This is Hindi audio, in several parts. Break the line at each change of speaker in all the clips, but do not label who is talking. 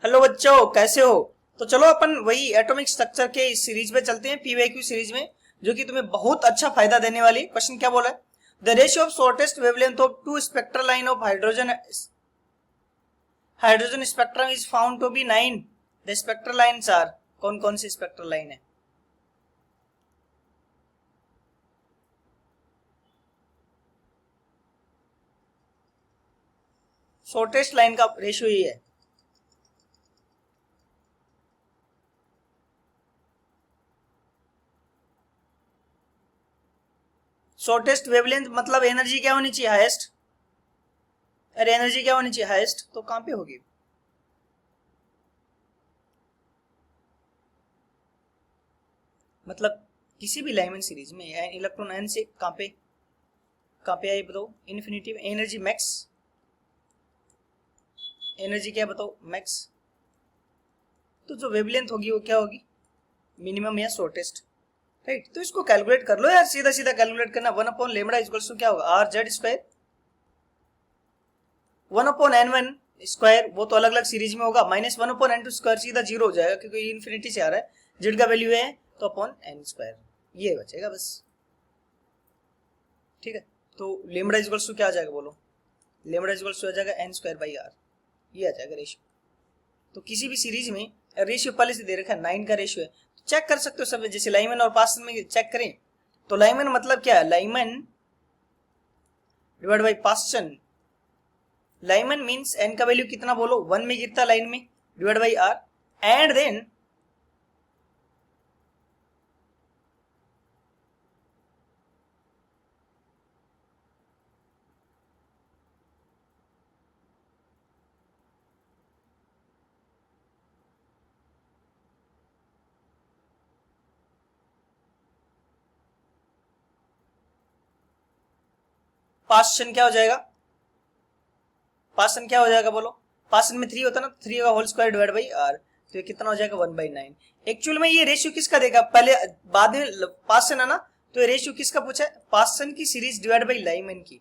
हेलो बच्चों, कैसे हो? तो चलो अपन वही एटॉमिक स्ट्रक्चर के इस सीरीज में चलते हैं, पीवाईक्यू सीरीज में, जो कि तुम्हें बहुत अच्छा फायदा देने वाली है। क्वेश्चन क्या बोला है? The ratio of shortest wavelength of two spectral line of hydrogen spectrum is found to be 9। The spectral lines are, कौन कौन सी स्पेक्ट्रल लाइन है? शॉर्टेस्ट लाइन का रेशियो ये है। शॉर्टेस्ट वेवलेंथ मतलब एनर्जी क्या होनी चाहिए? हाईएस्ट। अरे एनर्जी क्या होनी चाहिए? हाईएस्ट। तो कहां पे होगी? मतलब किसी भी लाइमन सीरीज में इलेक्ट्रॉन एन से कहां पे आई बताओ? इन्फिनिटी में। एनर्जी मैक्स, एनर्जी क्या बताओ? मैक्स। तो जो वेवलेंथ होगी वो क्या होगी? मिनिमम या शॉर्टेस्ट। राइट, तो इसको कैलकुलेट कर लो यार, सीधा सीधा कैलकुलेट करना। 1/λ इक्वल्स टू क्या होगा? Are Z square. 1/n1 square वो तो अलग अलग सीरीज में होगा, -1/n2 स्क्वायर सीधा जीरो हो जाएगा, क्योंकि इन्फिनिटी से आ रहा है। जेड का वैल्यू है तो अपॉन एन स्क्वायर, ये बचेगा बस। ठीक है, तो लेमड़ा इक्वल्स टू क्या आ जाएगा बोलो? लेमड़ा इक्वल्स टू आ जाएगा एन स्क्वायर बाई आर, ये आ जाएगा रेशियो। तो किसी भी सीरीज में रेशियो पहले से दे रखा है, 9 का रेशियो है, तो चेक कर सकते हो सब। जैसे लाइमन और पास्टन में चेक करें तो लाइमन मतलब क्या है? Lyman divide by Paschen. Lyman means n का वैल्यू कितना बोलो? 1 में गिरता लाइन में, divide by R. And then Paschen क्या हो जाएगा? पास्टन क्या हो जाएगा बोलो? पास्टन में 3 होता ना, 3 का whole square divide by R, तो ये कितना हो जाएगा? 1/9। एक्चुअल में ये रेशियो किसका देगा? पहले बाद में पास्टन है ना, तो ये रेशियो किसका पूछा है? पास्टन की सीरीज डिवाइड बाई लाइमन की,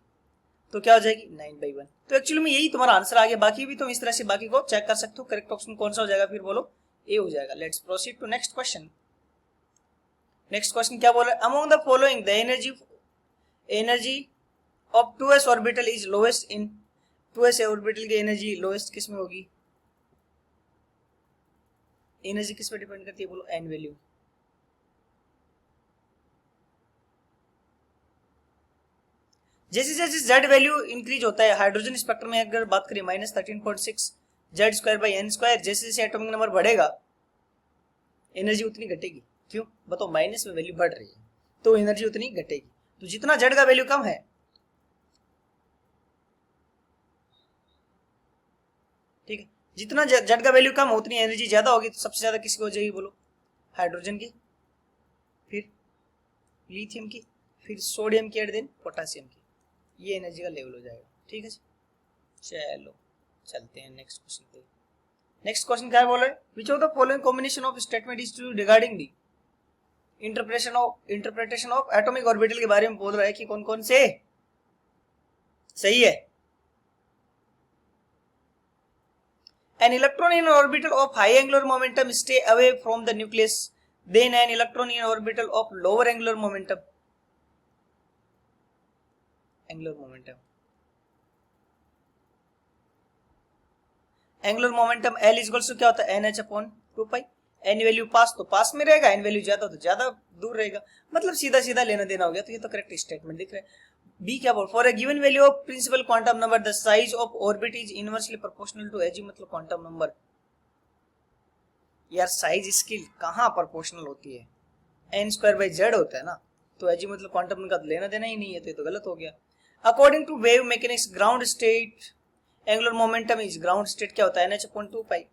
तो क्या हो जाएगी? 9/1। तो एक्चुअली में यही तुम्हारा आंसर आ गया। बाकी भी तुम इस तरह से बाकी को चेक कर सकते हो। करेक्ट ऑप्शन कौन सा हो जाएगा फिर बोलो? ए हो जाएगा। Let's proceed to next question. Next question क्या बोल रहा है? Among the following the energy of 2s orbital is lowest in. 2s orbital की एनर्जी लोएस्ट किस में होगी? एनर्जी किस पे डिपेंड करती है बोलो? N value. जैसे जैसे जेड वैल्यू इंक्रीज होता है हाइड्रोजन स्पेक्ट्रम में, अगर बात करें -13.6 Z square by n square, जैसे जैसे एटॉमिक नंबर बढ़ेगा एनर्जी उतनी घटेगी। क्यों बताओ? माइनस में वैल्यू बढ़ रही है तो एनर्जी उतनी घटेगी। तो जितना जेड का वैल्यू कम है, ठीक है, जितना जेड का वैल्यू कम हो उतनी एनर्जी ज्यादा होगी। तो सबसे ज्यादा किसकी हो जाएगी बोलो? हाइड्रोजन की, फिर लिथियम की, फिर सोडियम की, एट देन पोटासियम की। ये एनर्जी का लेवल हो जाएगा। ठीक है जी, चलो चलते हैं नेक्स्ट क्वेश्चन पे। नेक्स्ट क्वेश्चन क्या बोल रहे हैं? Which of the following combination of statement is true regarding the interpretation of atomic orbital के बारे में बोल रहा है कि कौन कौन से सही है। An electron in an orbital of high angular momentum stay away from the nucleus then an electron in an orbital of lower angular momentum angular momentum L equals to क्या होता है? NH अपॉन 2 पाई। एन वैल्यू पास तो पास में रहेगा, एन वैल्यू ज्यादा तो ज्यादा दूर रहेगा। मतलब सीधा सीधा लेना देना हो गया। तो ये तो करेक्ट स्टेटमेंट दिख रहा है। बी क्या बोल? For a given value of principal quantum number the size of orbit is inversely proportional to as, मतलब क्वांटम नंबर। यार साइज इसकी कहाँ प्रोपोर्शनल होती है? एन स्क्वायर बाई जेड होता है ना, तो एज मतलब क्वांटम का लेना देना ही नहीं है, तो ये तो गलत हो गया। According to wave mechanics ground state angular momentum is, ground state क्या होता है? NH अपॉन 2 पाई।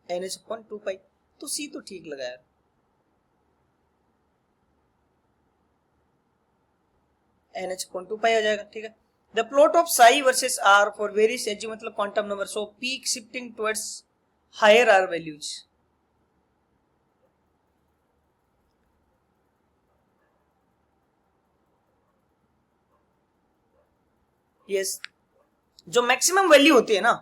NH अपॉन 2 पाई, तो सी तो ठीक लगा यार। NH अपॉन 2 पाई हो जाएगा। ठीक है, the plot of psi versus r for various l मतलब quantum number, so peak shifting towards higher r values. Yes, जो मैक्सिमम वैल्यू होती है ना,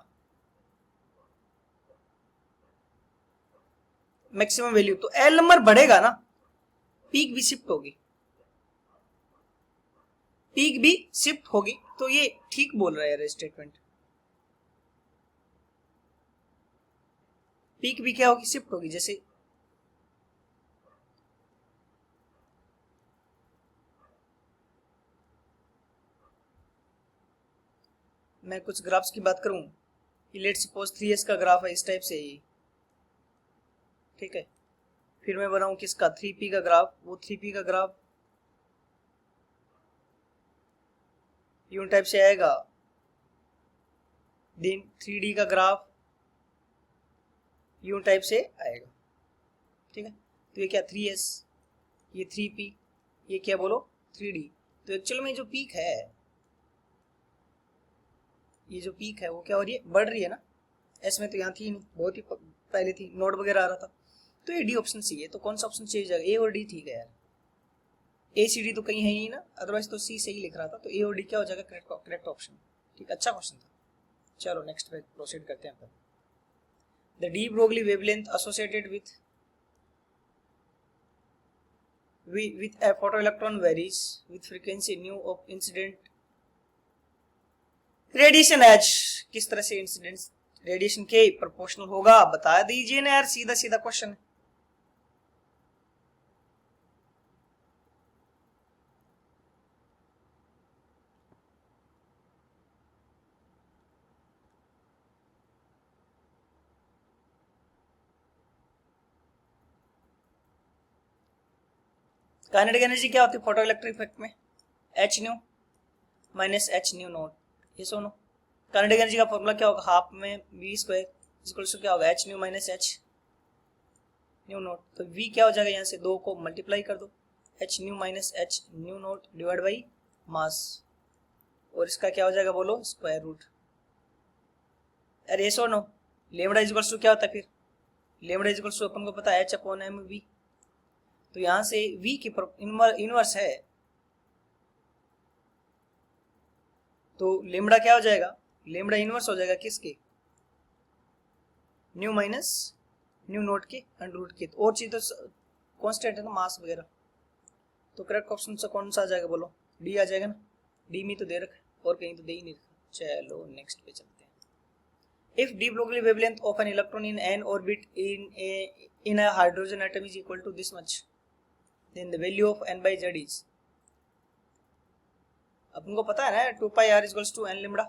मैक्सिमम वैल्यू, तो एल नंबर बढ़ेगा ना, पीक भी शिफ्ट होगी, पीक भी शिफ्ट होगी। तो ये ठीक बोल रहा है स्टेटमेंट, पीक भी क्या होगी, शिफ्ट होगी। जैसे मैं कुछ ग्राफ्स की बात करूं, लेट्स सपोज 3s का ग्राफ है इस टाइप से ही, ठीक है। फिर मैं बनाऊं किसका, 3p का ग्राफ, वो 3p का ग्राफ यूं टाइप से आएगा। देन 3d का ग्राफ यूं टाइप से आएगा, ठीक है। तो ये क्या 3s, ये 3p, ये क्या बोलो 3d। तो एक्चुअल में जो पीक है, ये जो पीक है वो क्या हो रही है, बढ़ रही है ना। एस में तो यहाँ थी नहीं, बहुत ही पहले थी, नोड वगैरह आ रहा था। तो ये डी ऑप्शन सी है। तो कौन सा ऑप्शन चाहिए जाएगा, ए और डी, ठीक है यार। ए सी डी तो कहीं है ही ना, अदरवाइज तो सी सही लिख रहा था। तो ए और डी क्या हो जाएगा, करेक्ट ऑप्शन। ठीक, अच्छा क्वेश्चन था। चलो नेक्स्ट पे प्रोसीड करते हैं। The D Broglie wavelength associated with a photoelectron varies with frequency nu of incident radiation H, किस तरह से इंसिडेंट रेडिएशन के प्रोपोर्शनल होगा, बता दीजिए ना यार, सीधा सीधा क्वेश्चन है। काइनेटिक एनर्जी क्या होती है फोटो इलेक्ट्रिक इफेक्ट में, H nu minus h nu not, ये सुनो। काइनेटिक एनर्जी का फॉर्मूला क्या होगा, हाफ में वी स्क्वायर इक्वल टू क्या होगा, H nu minus h nu not. तो वी क्या हो जाएगा, यहाँ से दो को मल्टीप्लाई कर दो, h nu minus h nu not divide by mass, और इसका क्या हो जाएगा बोलो, स्क्वायर रूट। अरे so no, lambda equal to क्या होता है फिर, लेमडा इक्वल टू अपन को पता है एच अपॉन एम वी। तो यहां से v की इनवर्स है, तो लेमडा क्या हो जाएगा, लेमडा इनवर्स हो जाएगा किसके, न्यू माइनस न्यू नोट के अंडर रूट के। और चीज तो कांस्टेंट है ना, मास वगैरह। तो करेक्ट ऑप्शन से कौन सा आ जाएगा बोलो, डी आ जाएगा ना, डी में तो दे रखा और कहीं तो दे ही नहीं रखा। चलो नेक्स्ट पे चलते हैं। If de Broglie wavelength of an electron in an orbit in a hydrogen atom is equal to this much, then the value of n by z is, अपन को पता है ना 2 pi r equals to n lambda,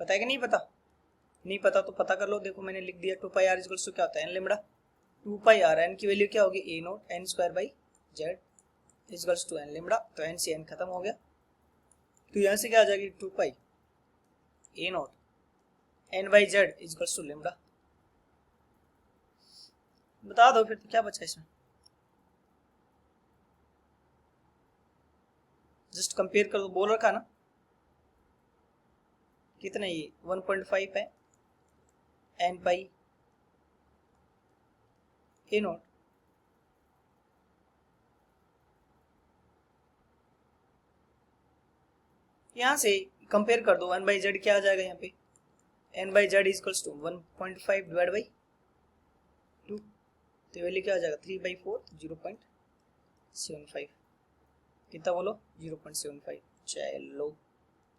पता है कि नहीं पता, नहीं पता तो पता कर लो। देखो मैंने लिख दिया 2 pi r इक्वल्स टू क्या होता है, n lambda. 2 pi r, n की वैल्यू क्या होगी, a not n square by z equals to n lambda. तो n से n खत्म हो गया, तो यहाँ से क्या आ जाएगी 2 pi a not n by z equals to lambda. बता दो फिर तो क्या बचा इसमें, जस्ट कंपेयर कर दो, बोल रखा ना कितना, ये 1.5 है n पाई ए नॉट। यहां से कंपेयर कर दो, n बाई जेड क्या आ जाएगा यहाँ पे, n by Z equals to 1.5 divide by 2, तो वैल्यू क्या आ जाएगा 3/4, 0.75, कितना बोलो 0.75। चलो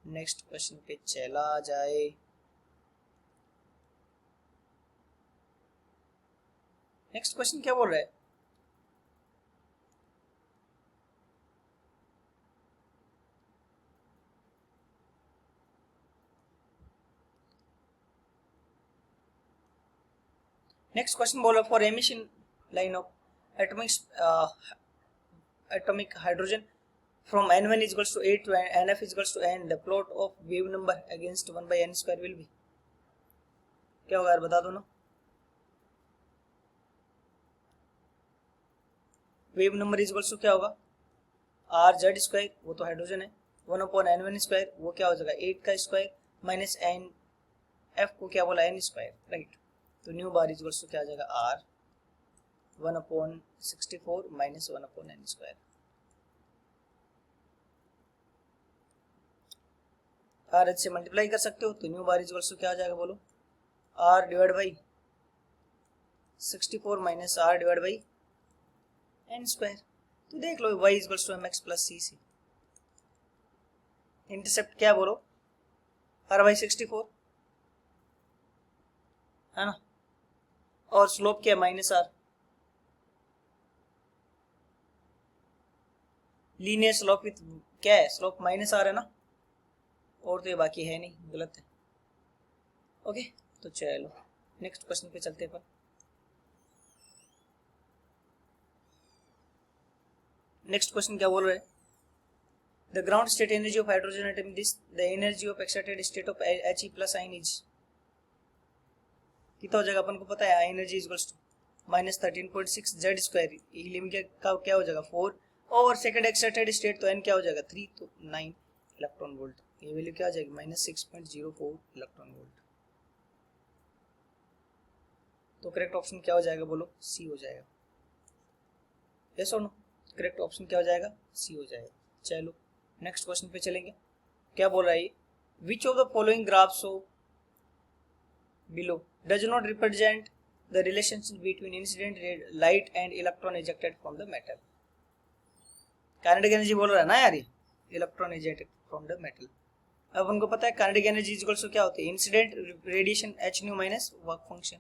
नेक्स्ट क्वेश्चन पे चला जाए। नेक्स्ट क्वेश्चन क्या बोल रहा है, नेक्स्ट क्वेश्चन बोल रहा for emission line of atomic hydrogen from n1 is equals to 8 to nf is equals to n, the plot of wave number against 1 by n square will be, क्या होगा यार बता दो ना। Wave number is equals to क्या होगा, आर जेड स्क्वायर, वो तो हाइड्रोजन है, 1/n1 स्क्वायर, वो क्या हो जाएगा 8 का स्क्वायर माइनस एन, एफ को क्या बोला n स्क्वायर, राइट। तो nu bar is equals to क्या आ जाएगा R 1/64 minus 1/n square. R H से मल्टीप्लाई कर सकते हो, तो न्यू बार इज क्या आ जाएगा बोलो, r divide by 64 minus r divide by n square. तो देख लो y is two m x plus c से। इंटरसेप्ट क्या बोलो, आर बाई 64 है ना, और स्लोप क्या minus R, linear slope with क्या है, स्लोप माइनस आर है ना, और तो ये बाकी है नहीं, गलत है। ओके तो चलो नेक्स्ट क्वेश्चन पे चलते हैं। नेक्स्ट क्वेश्चन क्या बोल रहे हैं, the ground state energy of hydrogen atom this the energy of excited state of He plus ion is कितना हो जाएगा, अपन को पता है energy is minus 13.6 Z square, helium का क्या हो जाएगा 4 और सेकंड एक्साइटेड स्टेट तो एन क्या हो जाएगा 3 तो 9 इलेक्ट्रॉन वोल्ट, ये वैल्यू क्या आ जाएगी माइनस 6.04 इलेक्ट्रॉन वोल्ट। तो करेक्ट ऑप्शन क्या हो जाएगा बोलो, सी हो जाएगा। यस और नो, करेक्ट ऑप्शन क्या हो जाएगा, सी हो जाएगा। चलो नेक्स्ट क्वेश्चन पे चलेंगे। क्या बोल रहा है, which of the following graphs of below does not represent the relationship between incident light and electron ejected from the metal. Kinetic energy बोल रहा है ना यार, ये electron ejected from the metal. अब उनको पता है काइनेटिक एनर्जी इक्वल्स टू क्या होती है, incident radiation h nu minus work function.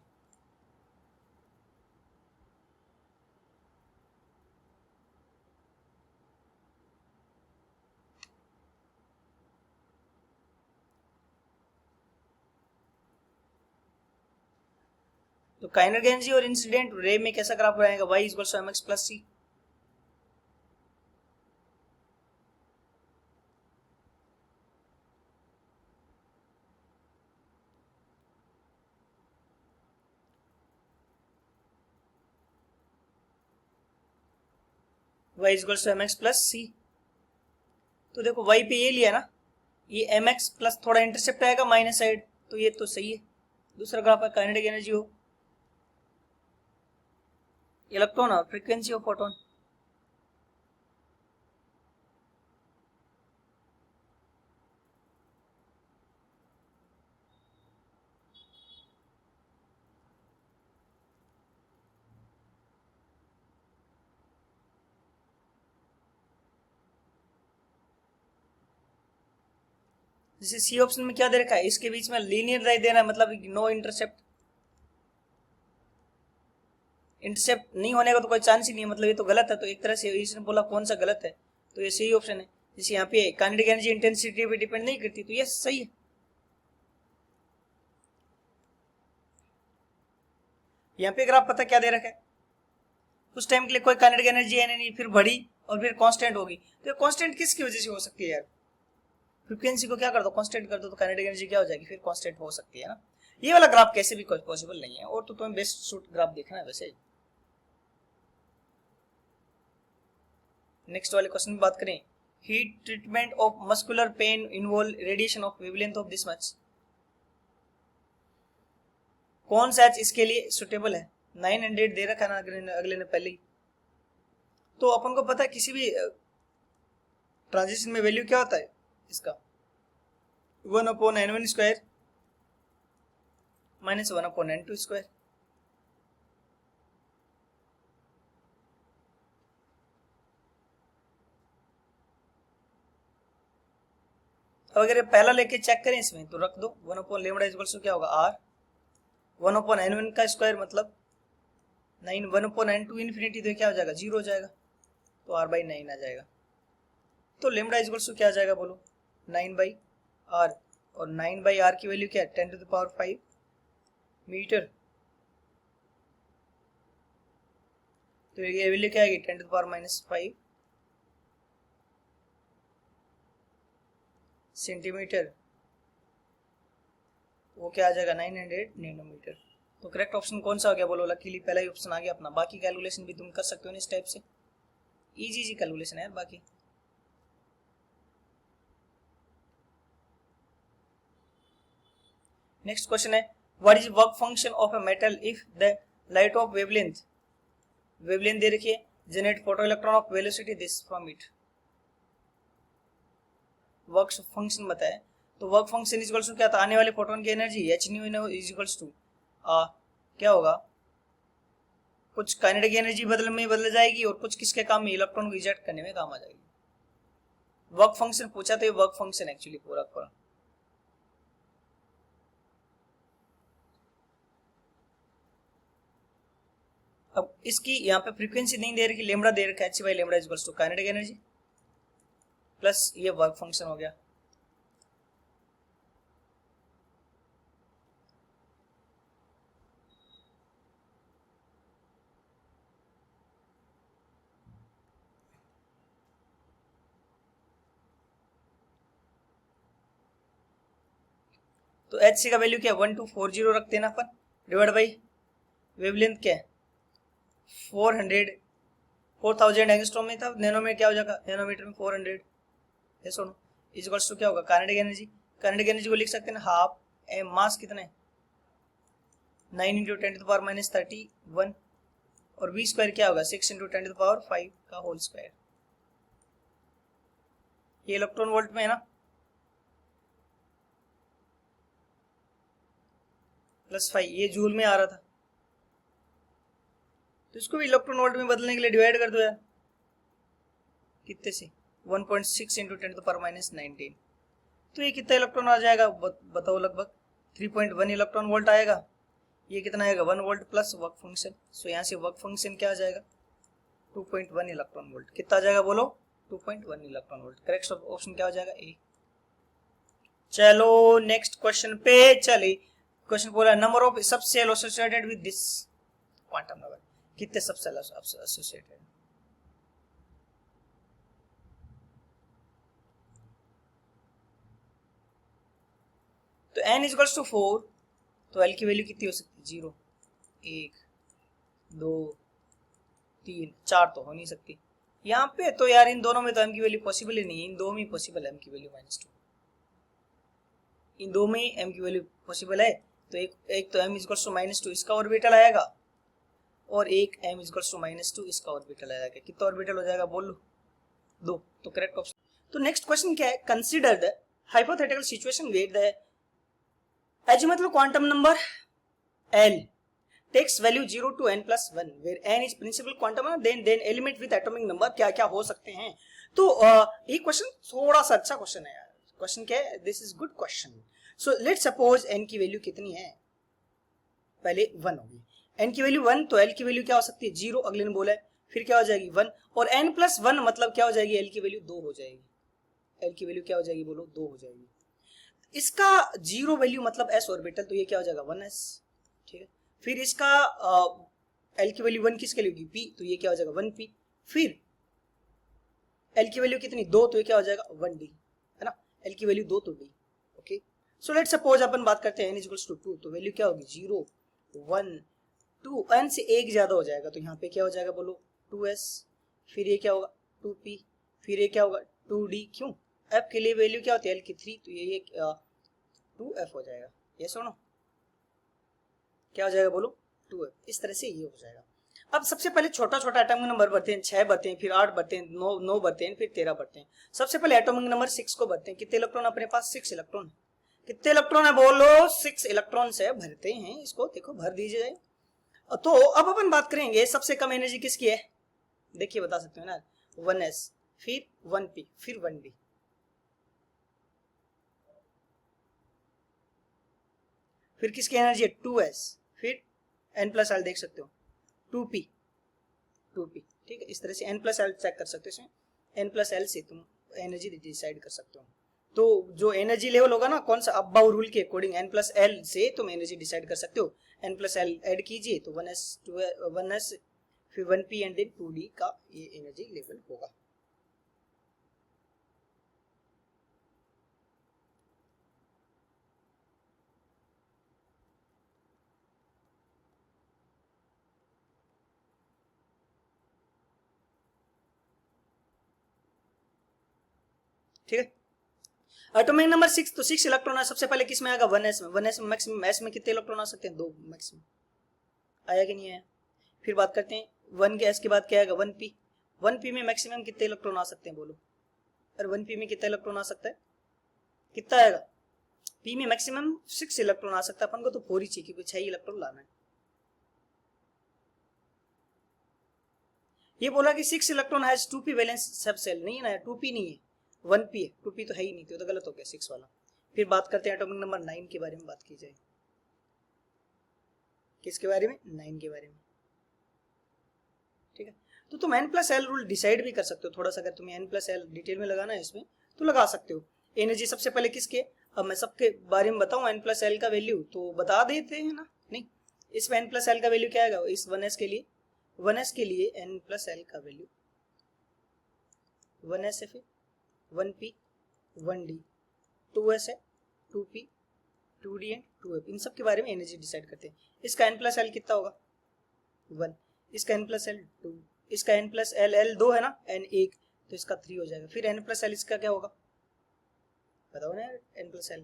तो काइनेटिक एनर्जी और इंसिडेंट रे में कैसा ग्राफ रहेगा, y equals to mx plus c। y equals to mx plus c। तो देखो y पे ये लिया ना, ये mx प्लस थोड़ा इंटरसेप्ट आएगा माइनस साइड, तो ये तो सही है। दूसरा ग्राफ है काइनेटिक एनर्जी हो इलेक्ट्रॉन और फ्रीक्वेंसी ऑफ फोटोन। जैसे सी ऑप्शन में क्या दे रखा है, इसके बीच में लीनियर लाइन देना है, मतलब नो इंटरसेप्ट। इंटरसेप्ट नहीं होने का तो कोई चांस ही नहीं है, मतलब ये तो गलत है। तो एक तरह से इसने बोला कौन सा गलत है, तो ये सही ऑप्शन है। जैसे यहाँ पे काइनेटिक एनर्जी इंटेंसिटी पे डिपेंड नहीं करती, तो ये सही है। यहाँ पे अगर आप पता क्या दे रखा है, उस टाइम के लिए कोई काइनेटिक एनर्जी है नहीं, फिर बढ़ी और फिर कांस्टेंट होगी। तो ये कांस्टेंट किसकी वजह से हो सकती है यार, फ्रीक्वेंसी को क्या कर दो कांस्टेंट कर दो, तो काइनेटिक एनर्जी क्या हो जाएगी फिर कांस्टेंट हो सकती है ना। ये वाला ग्राफ कैसे भी पॉसिबल नहीं है, और तो तुम्हें बेस्ट सूट ग्राफ देखना है वैसे। नेक्स्ट वाले क्वेश्चन में बात करें, heat treatment of muscular pain involve radiation of wavelength of this much. कौन सा एच इसके लिए सुटेबल है, 900 दे रखा ना अगले ने पहले ही। तो अपन को पता है किसी भी ट्रांजिशन में वैल्यू क्या होता है इसका, 1/n1 square minus 1/n2 square. अब अगर पहला लेके चेक करें इसमें तो रख दो 1/λ इक्वल्स टू क्या होगा r, 1/n1 का स्क्वायर मतलब 9, 1/n2 इन्फिनिटी तो क्या हो जाएगा 0 हो जाएगा, तो r/9 आ जाएगा। तो लेमडा इक्वल्स टू क्या आ जाएगा बोलो 9/r, और 9/r की वैल्यू क्या है 10⁵ मीटर। तो ये वैल्यू क्या आएगी 10⁻⁵ सेंटीमीटर, वो क्या आ जाएगा 900 नैनोमीटर। तो करेक्ट ऑप्शन कौन सा हो गया बोलो, लकीली पहला ही ऑप्शन आ गया अपना। बाकी कैलकुलेशन भी तुम कर सकते हो ना इस टाइप से, इजी कैलकुलेशन है यार बाकी। नेक्स्ट क्वेश्चन है, what is work function of a metal if the light of wavelength दे रखी है, generate photo electron of velocity this from it. Work function बताए, तो work function is equals to क्या था, आने वाले फोटोन की energy h nu is equals to क्या होगा, कुछ काइनेटिक एनर्जी बदल में बदल जाएगी और कुछ किसके काम में, इलेक्ट्रॉन को इजेक्ट करने में काम आ जाएगी। वर्क फंक्शन पूछा तो ये वर्क फंक्शन एक्चुअली पूरा पूरा। अब इसकी यहाँ पे फ्रीक्वेंसी नहीं दे रही, लेमड़ा दे रखा है, H by lambda is equals to kinetic energy plus ये वर्क फंक्शन हो गया। तो एच सी का वैल्यू क्या है 1240 रखते हैं ना अपन, डिवाइड बाई वेवलेंथ क्या है 4000 एंगस्ट्रॉम में था, नैनो में क्या हो जाएगा, नैनोमीटर में 400 है। सुनो इज इक्वल्स टू क्या होगा, काइनेटिक एनर्जी, काइनेटिक एनर्जी को लिख सकते हैं हाफ एम, मास कितना है 9 × 10⁻31 और v स्क्वायर क्या होगा 6 × 10⁵ का होल स्क्वायर। ये इलेक्ट्रॉन वोल्ट में है ना, प्लस 5 ये जूल में आ रहा था, तो इसको भी इलेक्ट्रॉन वोल्ट में बदलने के लिए डिवाइड कर दो यार, कितने से 1.6 × 10⁻19। तो ये कितना इलेक्ट्रॉन आ जाएगा बताओ, लगभग 3.1 इलेक्ट्रॉन वोल्ट आएगा। ये कितना आएगा 1 वोल्ट प्लस वर्क फंक्शन, सो यहाँ से वर्क फंक्शन क्या आ जाएगा 2.1 इलेक्ट्रॉन वोल्ट। कितना आ जाएगा बोलो 2.1 इलेक्ट्रॉन वोल्ट। करेक्ट ऑप्शन क्या हो जाएगा ए। चलो नेक्स्ट क्वेश्चन पे चले। क्वेश्चन बोला number of subshell associated with this quantum number, कितने सब सेल एसोसिएटेड। तो n इक्वल्स टू 4, तो l की वैल्यू कितनी हो सकती है 0 1 2 3 4 तो हो नहीं सकती यहाँ पे। तो यार इन दोनों में तो m की वैल्यू पॉसिबल ही नहीं है, इन दो में पॉसिबल है m की वैल्यू -2, इन दो में m की वैल्यू पॉसिबल है। तो एक तो m इक्वल्स टू -2 इसका ऑर्बिटल आएगा और एक m इक्वल्स टू -2 इसका ऑर्बिटल आएगा। कितना ऑर्बिटल हो जाएगा बोल लो 2, तो करेक्ट ऑप्शन। तो नेक्स्ट क्वेश्चन क्या है, consider the hypothetical situation where the l मतलब quantum number l takes value 0 to n plus 1 where n is principal quantum then element with atomic number क्या क्या हो सकते हैं। तो ये क्वेश्चन थोड़ा सा अच्छा क्वेश्चन है यार। क्वेश्चन क्या है, this is good question. So let's suppose n की वैल्यू कितनी है, पहले 1 होगी, n की वैल्यू 1 तो l की वैल्यू क्या हो सकती है 0, अगले ने बोला है, फिर क्या हो जाएगी 1 और n plus 1 मतलब क्या हो जाएगी l की वैल्यू 2 हो जाएगी, l की वैल्यू क्या हो जाएगी बोलो 2 हो जाएगी। इसका 0 वैल्यू मतलब s ऑर्बिटल, तो ये क्या हो जाएगा 1s, ठीक है। फिर इसका l की वैल्यू 1 किसके लिए होगी p, तो ये क्या हो जाएगा 1p। फिर l की वैल्यू कितनी 2, तो ये क्या हो जाएगा 1d, है ना, l की वैल्यू 2 तो d। Okay so let's suppose अपन बात करते हैं n इक्वल्स टू 2, तो वैल्यू क्या होगी 0 1 2, n से 1 ज्यादा हो जाएगा तो यहाँ पे क्या हो जाएगा बोलो 2s। फिर ये क्या होगा 2p, फिर ये क्या होगा 2d। क्यों, f के लिए वैल्यू क्या होती है l की 3, तो ये 2f हो जाएगा। ये सुनो क्या हो जाएगा बोलो 2f। इस तरह से ये हो जाएगा। अब सबसे पहले छोटा छोटा एटॉमिक नंबर बढ़ते हैं, 6 बढ़ते हैं, फिर 8 बढ़ते हैं, 9 बढ़ते हैं, फिर 13 बढ़ते हैं। सबसे पहले एटॉमिक नंबर 6 को बढ़ते हैं। कितने इलेक्ट्रॉन अपने पास 6 इलेक्ट्रॉन। कितने इलेक्ट्रॉन है बोलो 6 इलेक्ट्रॉन से भरते हैं, इसको देखो भर दीजिए। तो अब अपन बात करेंगे सबसे कम एनर्जी किसकी है, देखिए बता सकते हो ना 1s, फिर 1p, फिर 1d। फिर किसकी एनर्जी है 2s, फिर n प्लस एल देख सकते हो 2p, ठीक है। इस तरह से n प्लस एल चेक कर सकते हो, इसमें n प्लस एल से तुम एनर्जी डिसाइड कर सकते हो। तो जो एनर्जी लेवल होगा ना कौन सा अब्बाउ रूल के अकॉर्डिंग n प्लस एल से तुम एनर्जी डिसाइड कर सकते हो। n प्लस एल ऐड कीजिए तो 1s फिर 1p एंड देन 2d का ये एनर्जी लेवल होगा। ठीक है। एटॉमिक नंबर 6, तो 6 इलेक्ट्रॉन है। सबसे पहले किस में आएगा 1s में, 1s में मैक्सिमम, s में कितने इलेक्ट्रॉन आ सकते हैं 2 मैक्सिमम, आया कि नहीं आया। फिर बात करते हैं 1 के s के बाद क्या आएगा 1p, 1p में मैक्सिमम कितने इलेक्ट्रॉन आ सकते हैं बोलो। अरे 1p में कितना इलेक्ट्रॉन आ सकता है, कितना आएगा पी में मैक्सिमम 6 इलेक्ट्रॉन आ सकता है, अपन को तो 4 ही चाहिए क्योंकि 6 इलेक्ट्रॉन लाना है। ये बोला कि 6 इलेक्ट्रॉन हैज 2p वैलेंस सब सेल, नहीं है ना, 2p नहीं है, 1p है, 2p तो है ही नहीं, तो गलत हो गया 6 वाला। फिर बात करते हैं एटॉमिक नंबर 9 के बारे में बात की जाए। किसके बारे में? 9 के बारे में। ठीक है, तो तुम n+l रूल डिसाइड भी कर सकते हो थोड़ा सा, अगर तुम्हें n+l डिटेल में लगाना है इसमें तो लगा सकते हो। एनर्जी सबसे पहले किसके, अब मैं सबके बारे में बताऊं n+l का वैल्यू तो बता देते हैं ना, नहीं इसमें n+l का वैल्यू क्या आएगा इस 1s के लिए, 1s के लिए n+l का वैल्यू 1s है, फिर 1p 1d, 2s है 2p 2d एंड 2f, इन सब के बारे में एनर्जी डिसाइड करते हैं। इसका n+l कितना होगा 1, इसका n+l 2, इसका n+l l 2 है ना, n 1, तो इसका 3 हो जाएगा। फिर n+l इसका क्या होगा बताओ ना यार, n+l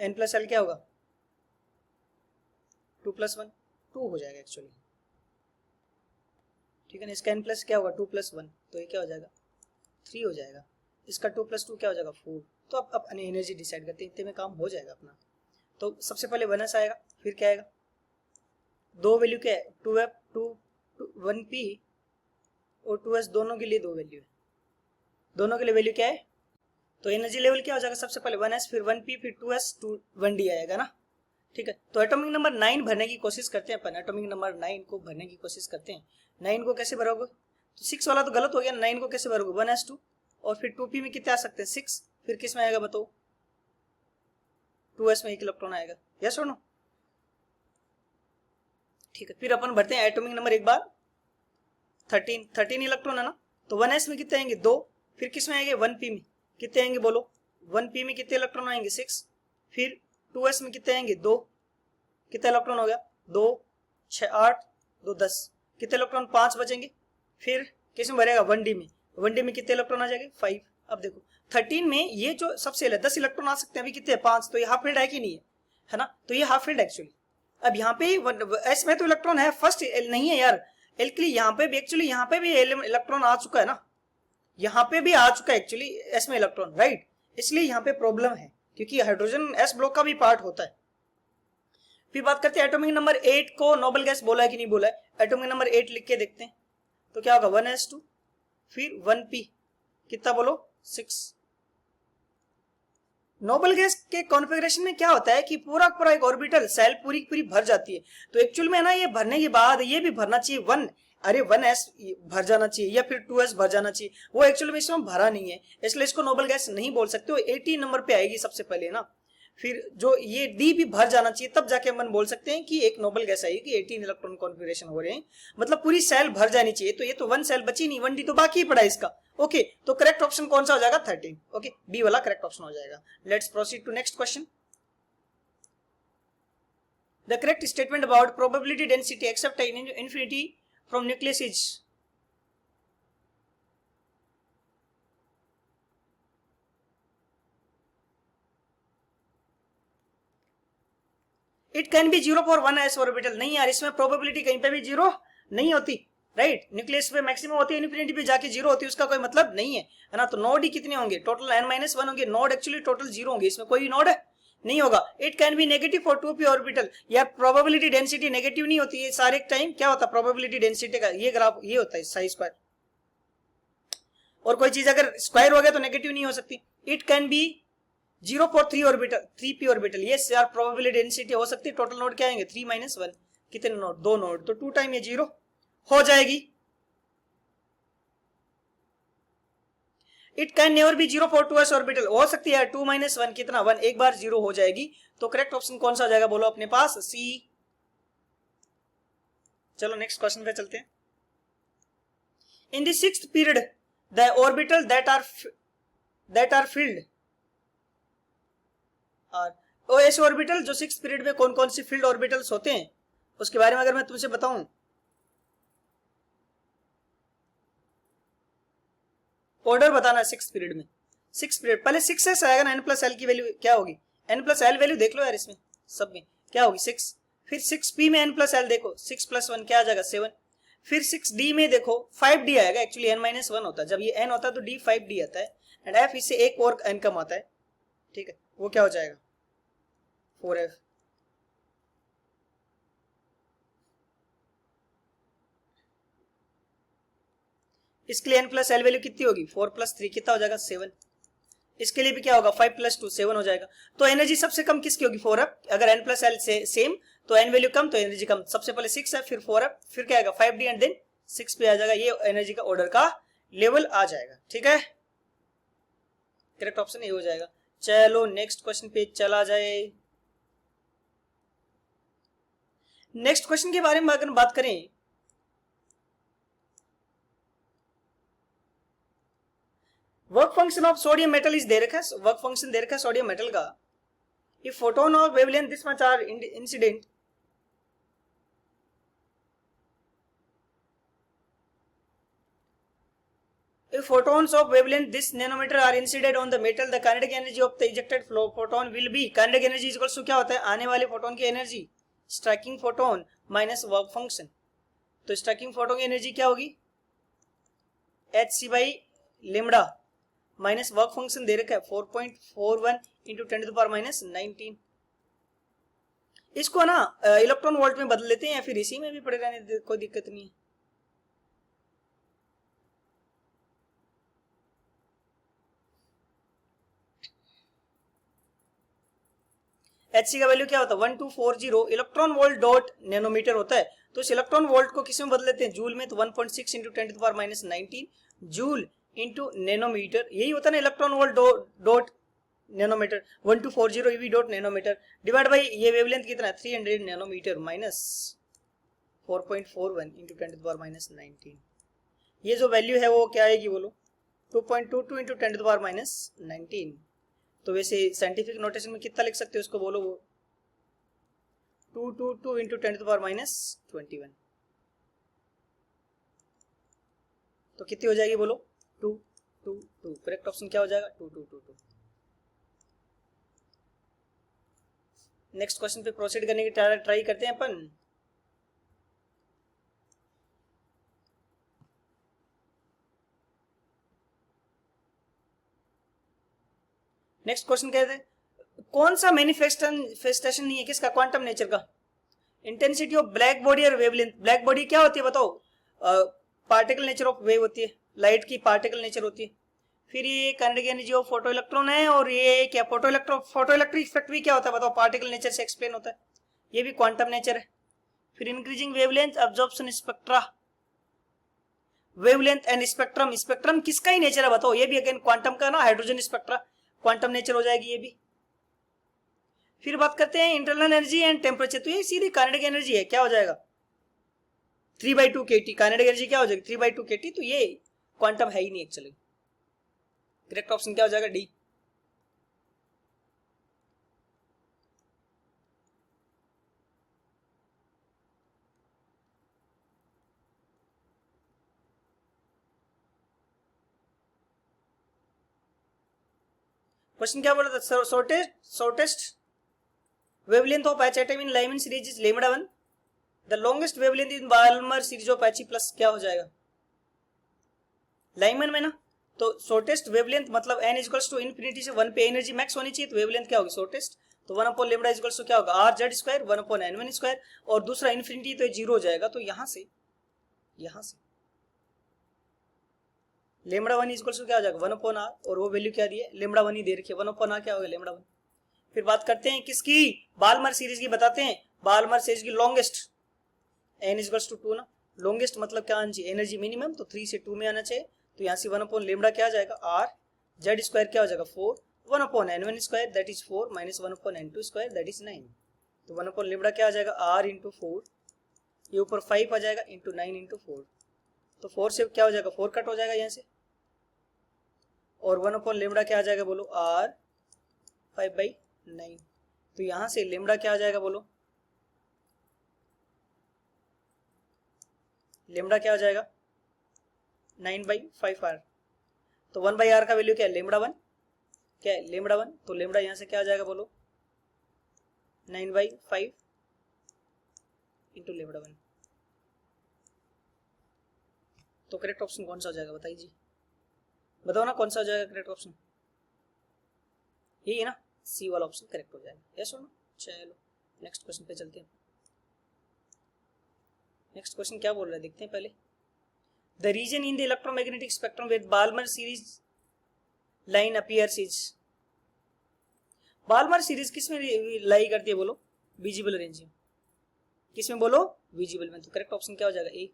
n+l क्या होगा 2 + 1 2 हो जाएगा एक्चुअली, ठीक है ना। इसका n+ क्या होगा 2 + 1, तो ये क्या हो जाएगा 3 हो जाएगा। इसका 2 + 2 क्या हो जाएगा 4। तो अब एनर्जी डिसाइड करते हैं, इतने में काम हो जाएगा अपना। तो सबसे पहले 1s आएगा, फिर क्या आएगा, दो वैल्यू क्या है 2f 1p और 2s, दोनों के लिए दो वैल्यू है, दोनों के लिए वैल्यू क्या है, तो एनर्जी लेवल क्या हो जाएगा सबसे पहले 1s फिर 1p फिर 2s 1d आएगा ना। ठीक है, तो एटॉमिक नंबर 9 भरने की कोशिश करते हैं अपन, एटॉमिक नंबर 9 को भरने की कोशिश करते हैं। 9 को कैसे भरोगे, तो 6 वाला तो गलत हो गया, 9 को कैसे भरोगे 1s2 और फिर 2p में कितने आ सकते हैं 6, फिर किस में आएगा बताओ 2s में 1 इलेक्ट्रॉन आएगा, यस और नो। ठीक है, फिर अपन भरते हैं एटॉमिक नंबर एक बार 13 इलेक्ट्रॉन है ना, तो 1s में कितने आएंगे 2, फिर किस में आएंगे 1p में कितने आएंगे बोलो, 1p में कितने इलेक्ट्रॉन आएंगे 6, फिर 2s में कितने आएंगे 2, कितने इलेक्ट्रॉन हो गया 2 6 8 2 10, कितने इलेक्ट्रॉन 5 बचेंगे। फिर किस में भरेगा 1d में, 1d में कितने इलेक्ट्रॉन आ जाएंगे 5। अब देखो 13 में ये जो सबसे 10 इलेक्ट्रॉन आ सकते हैं, अभी कितने 5, तो ये हाफ फील्ड है कि नहीं है ना, तो ये हाफ फील्ड एक्चुअली। अब यहाँ पे एस में तो इलेक्ट्रॉन है, फर्स्ट एल नहीं है यार, एल के लिए यहाँ पे भी एक्चुअली यहाँ पे भी इलेक्ट्रॉन आ चुका है ना, यहाँ पे भी आ चुका है एक्चुअली एस में इलेक्ट्रॉन, राइट, इसलिए यहाँ पे प्रॉब्लम है क्योंकि हाइड्रोजन एस ब्लॉक का भी पार्ट होता है। फिर बात करते हैं एटॉमिक नंबर 8 को नोबल गैस बोला है कि नहीं बोला है, एटॉमिक नंबर 8 लिख के देखते हैं तो क्या होगा 1s2 फिर 1p कितना बोलो 6। नोबल गैस के कॉन्फ़िगरेशन में क्या होता है कि पूरा पूरा एक ऑर्बिटल सेल पूरी पूरी भर जाती है, तो एक्चुअल में ना ये भरने के बाद ये भी भरना चाहिए 1s भर जाना चाहिए या फिर 2s भर जाना चाहिए, वो एक्चुअल में इसमें भरा नहीं है, इसलिए इसको नोबल गैस नहीं बोल सकते, वो 80 नंबर पे आएगी सबसे पहले ना। फिर जो ये डी भी भर जाना चाहिए तब जाके हम बोल सकते हैं कि एक नोबल गैस आई कि 18 इलेक्ट्रॉन कॉन्फ़िगरेशन हो रहे हैं, मतलब पूरी सेल भर जानी चाहिए, तो ये तो 1 सेल बची नहीं, 1d तो बाकी पड़ा इसका। ओके, तो करेक्ट ऑप्शन कौन सा हो जाएगा 13, ओके बी वाला करेक्ट ऑप्शन हो जाएगा। Let's proceed to next question. The correct statement about probability density except infinity from nucleus is, it can be 0 for 1s orbital, नहीं यार इसमें प्रोबेबिलिटी कहीं पे भी 0 नहीं होती, राइट, न्यूक्लियस पे मैक्सिमम होती है, इन्फिनिटी पे जाके 0 होती है, उसका कोई मतलब नहीं है, है ना। तो नोड ही कितने होंगे टोटल n-1 होंगे, नोड एक्चुअली टोटल 0 होंगे, इसमें कोई नोड नहीं होगा। It can B negative for 2p orbital, यार प्रोबेबिलिटी डेंसिटी नेगेटिव नहीं होती है सारे टाइम, क्या होता है प्रोबेबिलिटी डेंसिटी का ये ग्राफ ये होता है साई स्क्वायर, और कोई चीज अगर स्क्वायर हो गया तो नेगेटिव नहीं हो सकती। It can be 0 for 3 orbital 3p orbital, ये यार प्रोबेबिलिटी डेंसिटी हो सकती है, टोटल नोड क्या आएंगे 3 - 1, कितने नोड 2 नोड, तो 2 टाइम ये 0 हो जाएगी। It can never be 0 for 2s orbital, हो सकती है 2 - 1 कितना 1, एक बार 0 हो जाएगी, तो करेक्ट ऑप्शन कौन सा हो जाएगा बोलो अपने पास सी। चलो नेक्स्ट क्वेश्चन पे चलते हैं। In the 6th period the orbital that are filled और ऐसे ऑर्बिटल जो 6th पीरियड में कौन कौन सी फील्ड ऑर्बिटल्स होते हैं उसके बारे में अगर मैं तुमसे बताऊं, ऑर्डर बताना 6th पीरियड में, 6th पीरियड पहले 6s आएगा ना, n+l की वैल्यू क्या होगी, n+l वैल्यू देख लो यार इसमें सब में क्या होगी 6, फिर 6p में n+l देखो 6 + 1 क्या आ जाएगा 7, फिर 6d में देखो 5d आएगा, एक्चुअली n-1 होता है, जब ये n होता है तो d 5d आता है, एंड f इससे एक और n कम आता है, ठीक है, वो क्या हो जाएगा 4f। इसके लिए n प्लस एल वैल्यू कितनी होगी 4 + 3 कितना हो जाएगा 7। इसके लिए भी क्या होगा 5 + 2 7 हो जाएगा। तो एनर्जी सबसे कम किसकी होगी 4f। अगर n प्लस एल से सेम तो n वैल्यू कम तो एनर्जी कम। सबसे पहले 6f फिर 4f फिर क्या आएगा 5d एंड देन 6 पे आ जाएगा, ये एनर्जी का ऑर्डर का लेवल आ जाएगा। ठीक है, करेक्ट ऑप्शन ये हो जाएगा। चलो नेक्स्ट क्वेश्चन पे चला जाए। नेक्स्ट क्वेश्चन के बारे में अगर बात करें, work function of sodium metal is दे रखा है, वर्क फंक्शन दे रखा है सोडियम मेटल का। If photon of wavelength this much are incident, if photons of wavelength this nanometer are incident on the metal, the kinetic energy of the ejected flow photon will be, kinetic energy is equals to क्या होता है आने वाले फोटोन की energy, striking photon minus work function. तो स्ट्राइकिंग फोटोन की एनर्जी क्या होगी hc/λ माइनस वर्क फंक्शन दे रखा है 4.41 इंटू 10⁻⁹। इसको ना इलेक्ट्रॉन वोल्ट में बदल लेते हैं या फिर इसी में भी पड़े रहने, कोई दिक्कत नहीं है। एच का वैल्यू क्या होता है 1240 इलेक्ट्रॉन वोल्ट डॉट नैनोमीटर होता है। तो इस इलेक्ट्रॉन वोल्ट को किस में बदल लेते हैं जूल में, तो 1.6 इंटू 10⁻⁹ जूल इंटू नैनोमीटर, यही होता है ना electron volt dot nanometre 1240 eV dot nanometre divide by ये वेवलेंथ कितना है 300 नैनोमीटर माइनस 4.41 इंटू 10⁻⁹। ये जो वैल्यू है वो क्या आएगी बोलो 2.22 इंटू 10⁻⁹। तो वैसे साइंटिफिक नोटेशन में कितना लिख सकते हो उसको बोलो, वो 222 इंटू 10⁻21। तो कितनी हो जाएगी बोलो 222। करेक्ट ऑप्शन क्या हो जाएगा 2222। नेक्स्ट क्वेश्चन पे प्रोसीड करने की ट्राई करते हैं अपन। नेक्स्ट क्वेश्चन कहते हैं कौन सा मैनिफेस्टेशन नहीं है किसका क्वांटम नेचर का, इंटेंसिटी ऑफ ब्लैक बॉडी और वेवलेंथ। ब्लैक बॉडी क्या होती है बताओ, पार्टिकल नेचर ऑफ वेव होती है, लाइट की पार्टिकल नेचर होती है। फिर ये kinetic energy of photo electron है, और ये क्या फोटो इलेक्ट्रिक इफेक्ट भी क्या होता है बताओ, पार्टिकल नेचर से एक्सप्लेन होता है, ये भी क्वांटम नेचर है। फिर increasing wavelength, absorption spectra, wavelength and spectrum, spectrum किसका ही नेचर है बताओ, ये भी अगेन क्वांटम का ना, हाइड्रोजन स्पेक्ट्रा क्वांटम नेचर हो जाएगी ये भी। फिर बात करते हैं इंटरनल एनर्जी एंड टेम्परेचर, तो ये सीधी काइनेटिक एनर्जी है, क्या हो जाएगा 3/2 kT। काइनेटिक एनर्जी क्या हो जाएगी 3/2 kT, तो ये क्वांटम है ही नहीं एक्चुअली। करेक्ट ऑप्शन क्या हो जाएगा डी। क्वेश्चन क्या बोला था, shortest wavelength of H atom in Lyman series is λ1, the longest wavelength in Balmer series of H plus क्या हो जाएगा लाइमन में ना। तो शॉर्टेस्ट वेवलेंथ मतलब n इक्वल्स टू इनफिनिटी से 1 पे एनर्जी मैक्स होनी चाहिए, तो वेवलेंथ क्या होगी शॉर्टेस्ट, तो 1/λ इक्वल्स टू क्या होगा r z square 1/n1 square, और दूसरा इनफिनिटी तो 0 हो जाएगा, तो यहां से λ1 इक्वल्स टू क्या हो जाएगा 1/r, और वो वैल्यू क्या दी है λ1 ही दे रखी है, 1/r क्या होगा λ1। फिर बात करते हैं किसकी, बाल्मर सीरीज की बताते हैं। बाल्मर सीरीज की लॉन्गेस्ट n इक्वल्स टू 2 ना, लॉन्गेस्ट मतलब क्या आना चाहिए एनर्जी मिनिमम, तो 3 से 2 में आना चाहिए, तो यहाँ से 1/λ क्या आ जाएगा r, z स्क्वायर क्या हो जाएगा 4, 1/n1 square that is 4 minus 1/n2 square that is 9, तो 1/λ क्या आ जाएगा r इंटू 4, ये ऊपर 5 आ जाएगा इंटू 9 इंटू 4, तो 4 से क्या हो जाएगा 4 कट हो जाएगा यहाँ से, और 1/λ क्या आ जाएगा बोलो r 5/9, तो यहाँ से λ क्या आ जाएगा बोलो, λ क्या हो जाएगा 9/5r, तो 1/r का वैल्यू क्या है λ1, क्या है λ1, तो λ यहाँ से क्या आ जाएगा बोलो 9/5 इंटू λ1। तो करेक्ट ऑप्शन कौन सा हो जाएगा बताइए जी, बताओ ना कौन सा हो जाएगा करेक्ट ऑप्शन, यही है ना, सी वाला ऑप्शन करेक्ट हो जाएगा, यस और नो। चलो नेक्स्ट क्वेश्चन पे चलते हैं। नेक्स्ट क्वेश्चन क्या बोल रहा है देखते हैं पहले। The region in the electromagnetic spectrum with Balmer series line appears is, Balmer series किस में लाई करती है बोलो, विजिबल रेंज में, किस में बोलो, विजिबल में, तो करेक्ट ऑप्शन क्या हो जाएगा ए।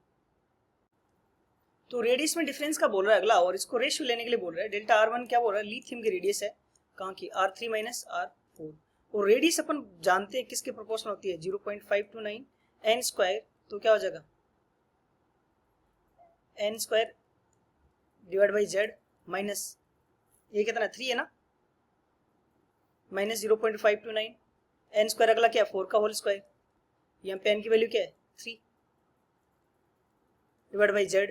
तो रेडियस में डिफरेंस का बोल रहा है अगला, और इसको रेशियो लेने के लिए बोल रहा है। डेल्टा R1 क्या बोल रहा है, लिथियम की रेडियस है कहाँ की, R3 माइनस R4, और रेडियस अपन जानते हैं किसके प्रोपोर्शनल होती है, 0.529 n स्क्वायर, तो क्या हो जाएगा n square divide by z minus ये कितना 3 है ना, माइनस 0.529 n स्क्वायर, अगला क्या है 4 का होल स्क्वायर, यहाँ पे n की वैल्यू क्या है 3 डिवाइड बाई z,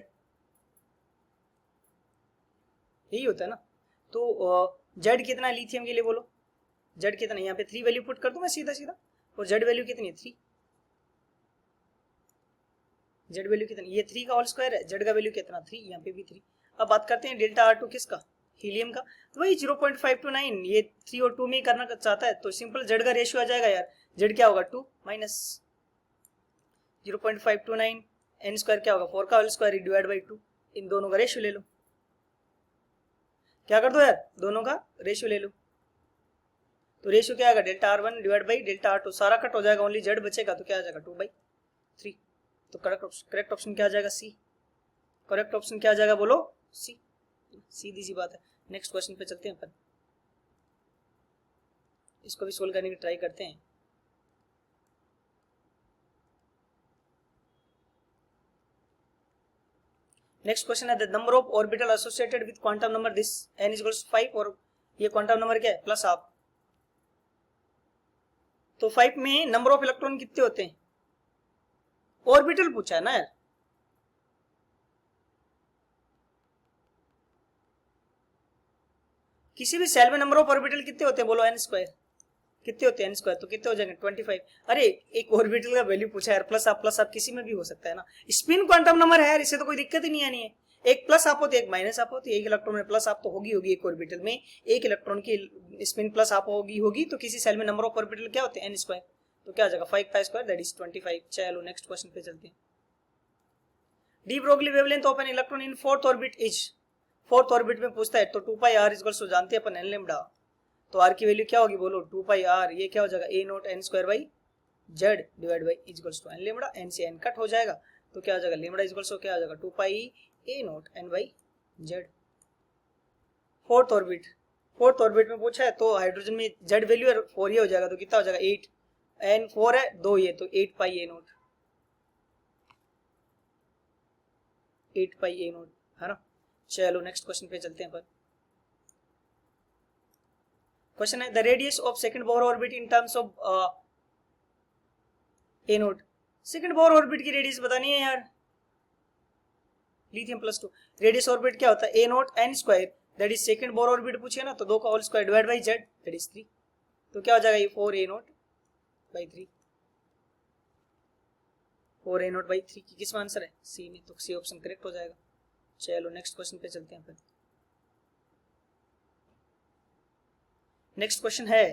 यही होता है ना। तो z कितना है लिथियम के लिए बोलो, z कितना, यहाँ पे 3 वैल्यू पुट कर दूं मैं सीधा सीधा, और z वैल्यू कितनी है 3, z वैल्यू कितनी, ये 3 का होल स्क्वायर है, z का वैल्यू कितना 3, यहाँ पे भी 3। अब बात करते हैं डेल्टा R2 किसका, हीलियम का, तो वही 0.529, ये 3 और 2 में ही करना चाहता है, तो सिंपल z का रेशियो आ जाएगा यार, z क्या होगा 2 माइनस 0.529 n स्क्वायर क्या होगा 4 का होल स्क्वायर डिवाइड बाई 2, इन दोनों का रेशियो ले लो, क्या कर दो यार दोनों का रेशियो ले लो, तो रेशियो क्या आएगा delta R1 divide by delta R2, सारा कट हो जाएगा, ओनली z बचेगा, तो क्या आ जाएगा 2/3, तो करेक्ट ऑप्शन क्या आ जाएगा सी, करेक्ट ऑप्शन क्या आ जाएगा बोलो सी, सीधी सी बात है। नेक्स्ट क्वेश्चन पे चलते हैं अपन, इसको भी सोल्व करने की ट्राई करते हैं। नेक्स्ट क्वेश्चन है the number of orbital associated with quantum number this n equals 5, और ये क्वांटम नंबर क्या है प्लस हाफ, तो 5 में नंबर ऑफ इलेक्ट्रॉन कितने होते हैं, ऑर्बिटल पूछा है ना यार, किसी भी सेल में नंबर ऑफ ऑर्बिटल कितने होते हैं बोलो n स्क्वायर, कितने होते हैं n स्क्वायर, तो कितने हो जाएंगे 25। अरे एक ऑर्बिटल का वैल्यू पूछा है यार, प्लस आप किसी में भी हो सकता है ना, स्पिन क्वांटम नंबर है यार, इससे तो कोई दिक्कत ही नहीं आनी है, एक प्लस आप होती है एक माइनस आप होती है, एक इलेक्ट्रॉन में प्लस आप तो होगी एक ऑर्बिटल में, एक इलेक्ट्रॉन की स्पिन प्लस आप होगी, तो किसी सेल में नंबर ऑफ ऑर्बिटल क्या होते हैं n स्क्वायर, तो क्या आ जाएगा 5 का स्क्वायर दैट इज 25। चलो नेक्स्ट क्वेश्चन पे चलते हैं। D Broglie wavelength of an electron in fourth orbit is, fourth orbit में पूछता है, तो 2 पाई r इक्वल्स टू जानते हैं अपन n लैम्डा, तो r की वैल्यू क्या होगी बोलो 2 पाई r, ये क्या हो जाएगा a not n square by z divide by equals to n lambda, n से n कट हो जाएगा, तो क्या आ जाएगा लैम्डा इक्वल्स टू क्या आ जाएगा 2 पाई a not n by z। Fourth orbit में पूछा है, तो हाइड्रोजन में z वैल्यू है 4 ये हो जाएगा, तो कितना हो जाएगा 8, n 4 है 2 ये, तो 8 पाई a not, 8 pi a not है ना। चलो नेक्स्ट क्वेश्चन पे चलते हैं अपन। क्वेश्चन है the radius of second Bohr orbit in terms of A note, second Bohr orbit की रेडियस बतानी है यार, लिथियम +2, रेडियस ऑर्बिट क्या होता है a naught n square that is second Bohr orbit पूछिए ना, तो 2 का whole square divide by z that is 3, तो क्या हो जाएगा ये 4a note by 3, 4a note by 3 की किस आंसर है सी में, तो सी ऑप्शन करेक्ट हो जाएगा। चलो नेक्स्ट क्वेश्चन पे चलते हैं अपन। नेक्स्ट क्वेश्चन है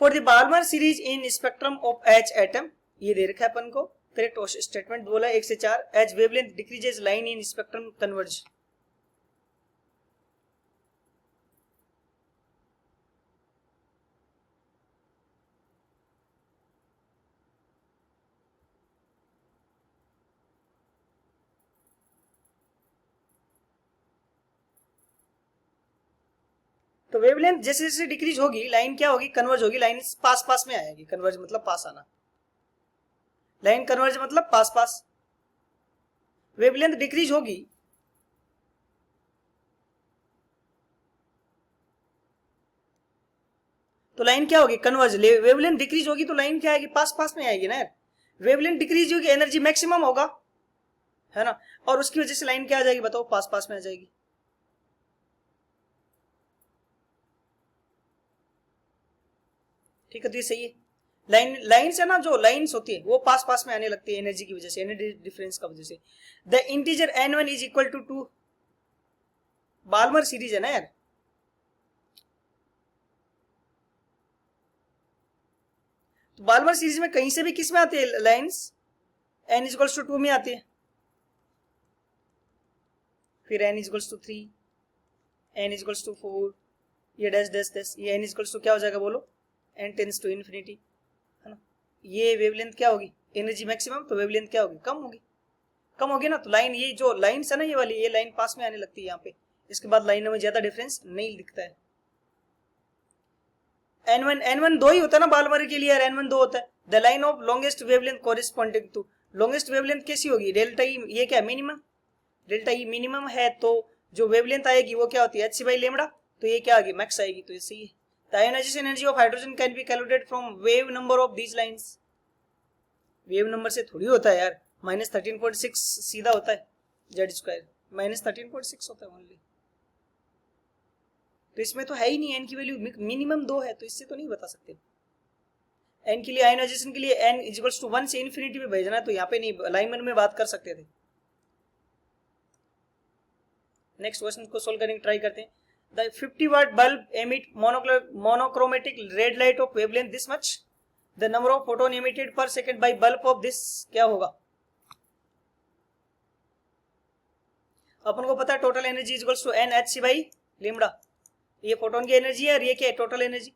for the Balmer series in spectrum of H atom, ये दे रखा है अपन को, करेक्ट स्टेटमेंट बोला 1 से 4, as wavelength decreases line in spectrum converge, तो वेवलेंथ जैसे जैसे डिक्रीज होगी लाइन क्या होगी कन्वर्ज होगी, लाइन पास पास में आएगी, कन्वर्ज मतलब पास आना, लाइन कन्वर्ज मतलब पास पास, वेवलेंथ डिक्रीज होगी तो लाइन क्या होगी कन्वर्ज, वेवलेंथ डिक्रीज होगी तो लाइन क्या आएगी पास पास में आएगी ना यार, वेवलेंथ डिक्रीज होगी एनर्जी मैक्सिमम होगा है ना, और उसकी वजह से लाइन क्या आ जाएगी बताओ पास पास में आ जाएगी। ठीक है तो ये सही है, लाइन्स है ना, जो लाइन्स होती है वो पास पास में आने लगती है एनर्जी की वजह से, एनर्जी डिफरेंस का वजह से। The integer n1 is equal to 2, Balmer series है ना यार। तो बाल्मर सीरीज में कहीं से भी किस में आती है lines, n is equals to 2 में आती है, फिर n is equals to 3, n is equals to 4, ये डैश डैश डैश, ये n इज इक्वल्स टू क्या हो जाएगा बोलो, n टेंड्स टू इन्फिनिटी, है ना। ये वेवलेंथ क्या होगी, एनर्जी मैक्सिमम, तो वेवलेंथ क्या होगी, कम होगी, कम होगी ना। तो लाइन, ये जो लाइन्स है ना, ये वाली, ये लाइन पास में आने लगती है यहाँ पे, इसके बाद लाइनों में ज्यादा डिफरेंस नहीं दिखता है। n1 दो ही होता है ना बाल्मर के लिए यार, n1 दो होता है। The line of longest wavelength corresponding to, longest wavelength कैसी होगी, डेल्टा ई, ये क्या मिनिमम, डेल्टा ई मिनिमम है, तो जो वेवलेंथ आएगी वो क्या होती है, h/λ, तो ये क्या आएगी, मैक्स आएगी, तो ये सही है। The ionization energy of hydrogen can be calculated from wave number of these lines, wave number से थोड़ी होता है यार, -13.6 सीधा होता है, z² -13.6 होता है ओनली। तो इसमें तो है ही नहीं, n की वैल्यू मिनिमम 2 है, तो इससे तो नहीं बता सकते। n के लिए, आयोनाइजेशन के लिए n इज इक्वल्स टू 1 से इन्फिनिटी में भेजना है, तो यहाँ पे नहीं, अलाइनमेंट में बात कर सकते थे। नेक्स्ट क्वेश्चन को सोल्व करने की ट्राई करते हैं। The 50 watt bulb emit monochromatic red light of wavelength this much, the number of photon emitted per second by bulb of this क्या होगा। अपन को पता है total energy is equals to Nhc/λ, ये फोटोन की एनर्जी है और ये क्या है, टोटल एनर्जी।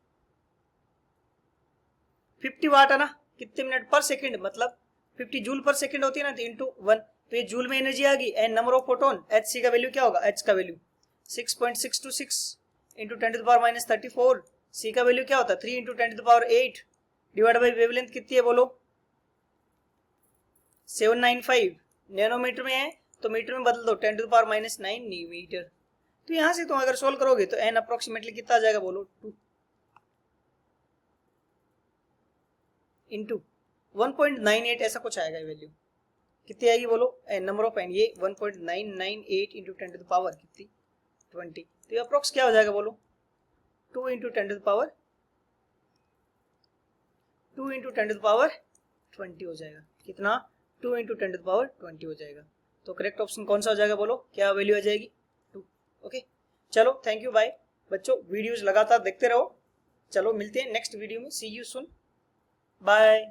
50 वाट है ना, कितने मिनट पर सेकंड, मतलब 50 जूल पर सेकंड होती है ना, तो इंटू 1, तो ये जूल में एनर्जी आ गई। N number of photon, Hc का वैल्यू क्या होगा, H का वैल्यू 6.626 इंटू 10⁻34, C का वैल्यू क्या होता है 3 इंटू 10⁸ डिवाइड बाई वेवलेंथ कितनी है बोलो, 795 नैनोमीटर में है, तो मीटर में बदल दो 10⁻9 मीटर। तो यहां से तुम अगर सोल्व करोगे तो n अप्रोक्सीमेटली कितना आ जाएगा बोलो, 2 इंटू 1.98 ऐसा कुछ आएगा ये वैल्यू, कितनी आएगी बोलो, नंबर ऑफ n, ये 1.998 इंटू 10⁻ कितनी 20, तो ये अप्रोक्स क्या हो जाएगा बोलो, 2 इंटू 10⁻20 हो जाएगा, कितना 2 इंटू 10⁻20 हो जाएगा। तो करेक्ट ऑप्शन कौन सा हो जाएगा बोलो, क्या वैल्यू आ जाएगी, 2। ओके चलो, थैंक यू बाय बच्चों, वीडियोस लगातार देखते रहो। चलो मिलते हैं नेक्स्ट वीडियो में, सी यू सून, बाय।